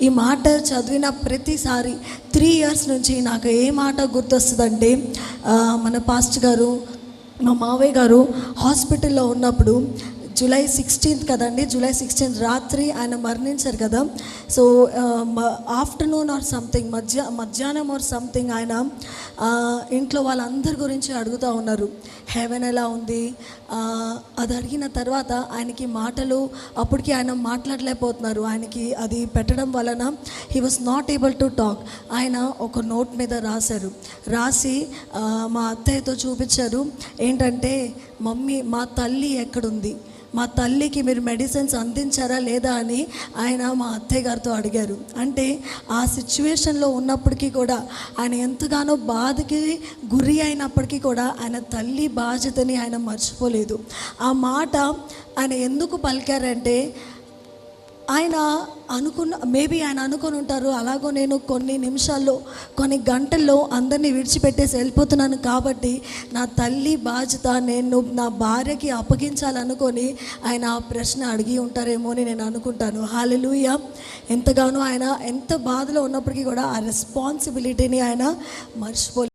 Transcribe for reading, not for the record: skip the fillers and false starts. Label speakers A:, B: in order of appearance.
A: ఈ మాట చదివిన ప్రతిసారి 3 years నుంచి నాకు ఏ మాట గుర్తొస్తుందంటే, మన పాస్టర్ గారు, మా మావయ్య గారు హాస్పిటల్లో ఉన్నప్పుడు జూలై 16th కదండి, జూలై 16th రాత్రి ఆయన మరణించారు కదా. సో ఆఫ్టర్నూన్ ఆర్ సంథింగ్, మధ్యాహ్నం ఆర్ సంథింగ్ ఆయన ఇంట్లో వాళ్ళందరి గురించి అడుగుతూ ఉన్నారు, హెవెన్ ఎలా ఉంది. అది అడిగిన తర్వాత ఆయనకి మాటలు, అప్పటికి ఆయన మాట్లాడలేకపోతున్నారు. ఆయనకి అది పెట్టడం వలన he was not able to talk. ఆయన ఒక నోట్ మీద రాసి మా అత్తయ్యతో చూపించారు. ఏంటంటే, మమ్మీ మా తల్లి ఎక్కడుంది, మా తల్లికి మీరు మెడిసిన్స్ అందించారా లేదా అని ఆయన మా అత్తయ్య గారితో అడిగారు. అంటే ఆ సిచ్యువేషన్లో ఉన్నప్పటికీ కూడా ఆయన ఎంతగానో బాధకి గురి అయినప్పటికీ కూడా ఆయన తల్లి బాధ్యతని ఆయన మర్చిపోలేదు. ఆ మాట ఆయన ఎందుకు పలికారంటే, ఆయన మేబీ ఆయన అనుకొని ఉంటారు, అలాగో నేను కొన్ని నిమిషాల్లో, కొన్ని గంటల్లో అందరినీ విడిచిపెట్టేసి వెళ్ళిపోతున్నాను కాబట్టి నా తల్లి బాధ్యత నేను నా భార్యకి అప్పగించాలనుకొని ఆయన ఆ ప్రశ్న అడిగి ఉంటారేమో అని నేను అనుకుంటాను. హల్లెలూయా. ఎంతగానో ఆయన ఎంత బాధలో ఉన్నప్పటికీ కూడా ఆ రెస్పాన్సిబిలిటీని ఆయన మర్చిపోలేదు.